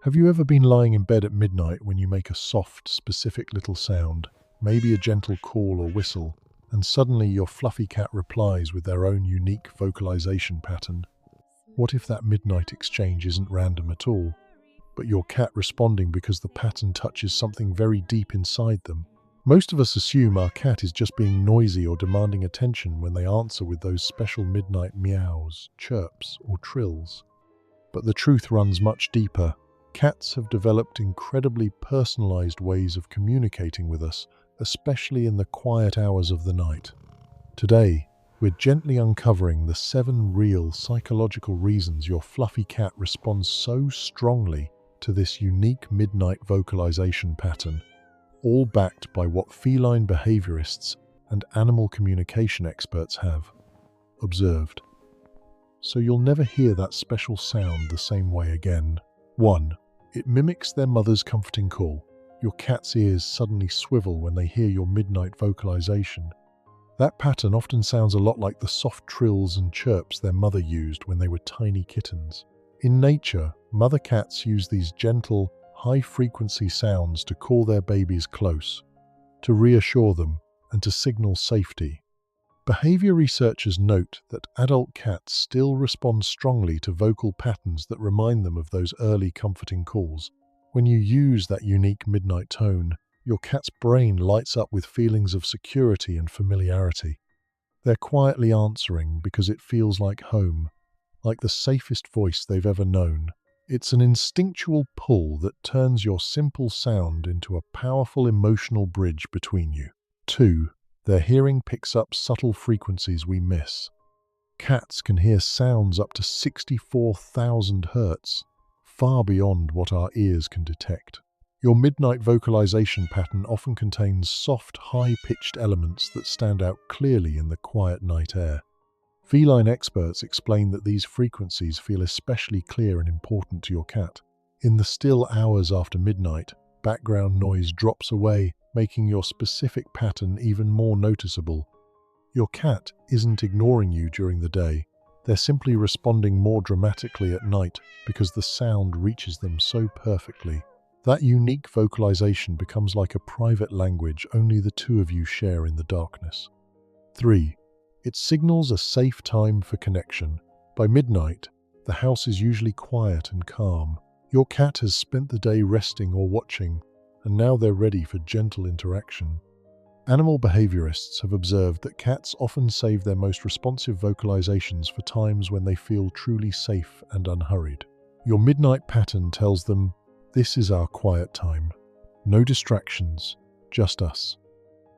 Have you ever been lying in bed at midnight when you make a soft, specific little sound, maybe a gentle call or whistle, and suddenly your fluffy cat replies with their own unique vocalization pattern? What if that midnight exchange isn't random at all, but your cat responding because the pattern touches something very deep inside them? Most of us assume our cat is just being noisy or demanding attention when they answer with those special midnight meows, chirps, or trills. But the truth runs much deeper. Cats have developed incredibly personalized ways of communicating with us, especially in the quiet hours of the night. Today, we're gently uncovering the 7 real psychological reasons your fluffy cat responds so strongly to this unique midnight vocalization pattern, all backed by what feline behaviorists and animal communication experts have observed. So you'll never hear that special sound the same way again. 1. It mimics their mother's comforting call. Your cat's ears suddenly swivel when they hear your midnight vocalization. That pattern often sounds a lot like the soft trills and chirps their mother used when they were tiny kittens. In nature, mother cats use these gentle, high-frequency sounds to call their babies close, to reassure them, and to signal safety. Behavior researchers note that adult cats still respond strongly to vocal patterns that remind them of those early comforting calls. When you use that unique midnight tone, your cat's brain lights up with feelings of security and familiarity. They're quietly answering because it feels like home, like the safest voice they've ever known. It's an instinctual pull that turns your simple sound into a powerful emotional bridge between you. 2. Their hearing picks up subtle frequencies we miss. Cats can hear sounds up to 64,000 hertz, far beyond what our ears can detect. Your midnight vocalization pattern often contains soft, high-pitched elements that stand out clearly in the quiet night air. Feline experts explain that these frequencies feel especially clear and important to your cat. In the still hours after midnight, background noise drops away, making your specific pattern even more noticeable. Your cat isn't ignoring you during the day. They're simply responding more dramatically at night because the sound reaches them so perfectly. That unique vocalization becomes like a private language only the two of you share in the darkness. 3. It signals a safe time for connection. By midnight, the house is usually quiet and calm. Your cat has spent the day resting or watching, and now they're ready for gentle interaction. Animal behaviorists have observed that cats often save their most responsive vocalizations for times when they feel truly safe and unhurried. Your midnight pattern tells them, "This is our quiet time. No distractions, just us."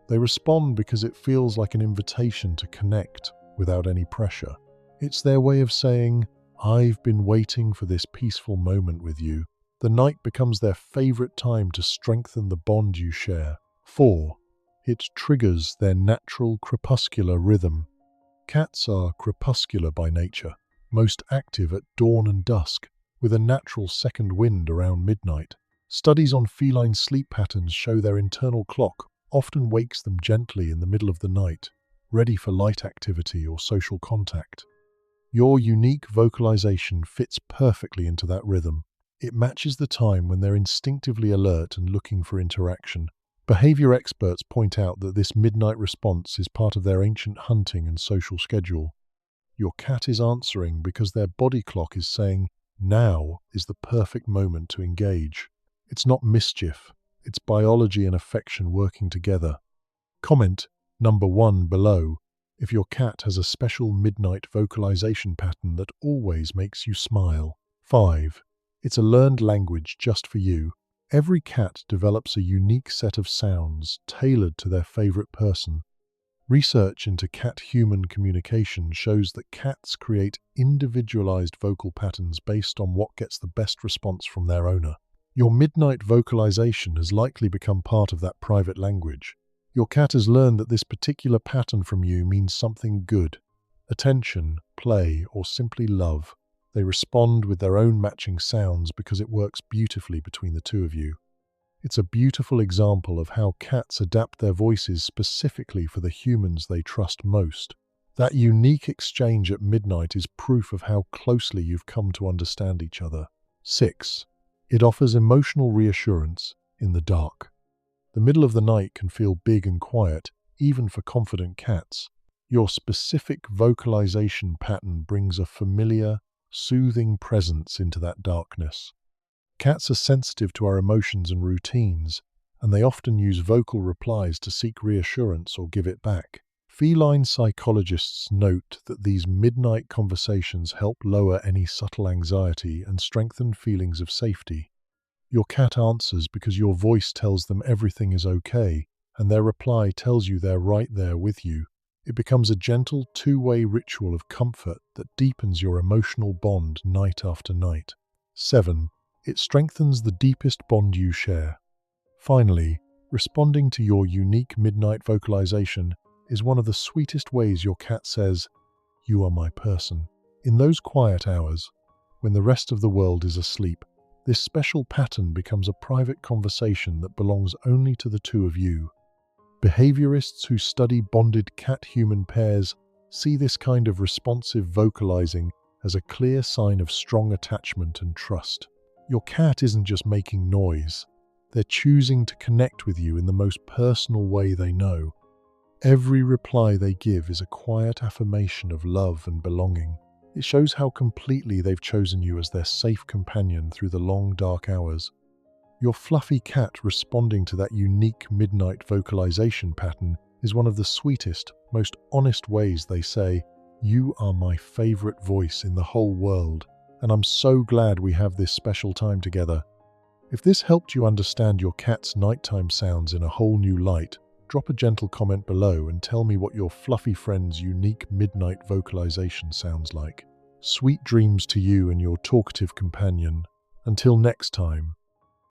They respond because it feels like an invitation to connect without any pressure. It's their way of saying, "I've been waiting for this peaceful moment with you." The night becomes their favorite time to strengthen the bond you share. 4. It triggers their natural crepuscular rhythm. Cats are crepuscular by nature, most active at dawn and dusk, with a natural second wind around midnight. Studies on feline sleep patterns show their internal clock often wakes them gently in the middle of the night, ready for light activity or social contact. Your unique vocalization fits perfectly into that rhythm. It matches the time when they're instinctively alert and looking for interaction. Behavior experts point out that this midnight response is part of their ancient hunting and social schedule. Your cat is answering because their body clock is saying, now is the perfect moment to engage. It's not mischief, it's biology and affection working together. Comment number 1 below if your cat has a special midnight vocalization pattern that always makes you smile. 5. It's a learned language just for you. Every cat develops a unique set of sounds tailored to their favorite person. Research into cat-human communication shows that cats create individualized vocal patterns based on what gets the best response from their owner. Your midnight vocalization has likely become part of that private language. Your cat has learned that this particular pattern from you means something good: attention, play, or simply love. They respond with their own matching sounds because it works beautifully between the two of you. It's a beautiful example of how cats adapt their voices specifically for the humans they trust most. That unique exchange at midnight is proof of how closely you've come to understand each other. 6. It offers emotional reassurance in the dark. The middle of the night can feel big and quiet, even for confident cats. Your specific vocalization pattern brings a familiar, soothing presence into that darkness. Cats are sensitive to our emotions and routines, and they often use vocal replies to seek reassurance or give it back. Feline psychologists note that these midnight conversations help lower any subtle anxiety and strengthen feelings of safety. Your cat answers because your voice tells them everything is okay, and their reply tells you they're right there with you. It becomes a gentle, two-way ritual of comfort that deepens your emotional bond night after night. 7. It strengthens the deepest bond you share. Finally, responding to your unique midnight vocalization is one of the sweetest ways your cat says, "You are my person." In those quiet hours, when the rest of the world is asleep, this special pattern becomes a private conversation that belongs only to the two of you. Behaviorists who study bonded cat-human pairs see this kind of responsive vocalizing as a clear sign of strong attachment and trust. Your cat isn't just making noise, they're choosing to connect with you in the most personal way they know. Every reply they give is a quiet affirmation of love and belonging. It shows how completely they've chosen you as their safe companion through the long, dark hours. Your fluffy cat responding to that unique midnight vocalization pattern is one of the sweetest, most honest ways they say, "You are my favorite voice in the whole world, and I'm so glad we have this special time together." If this helped you understand your cat's nighttime sounds in a whole new light, drop a gentle comment below and tell me what your fluffy friend's unique midnight vocalization sounds like. Sweet dreams to you and your talkative companion. Until next time.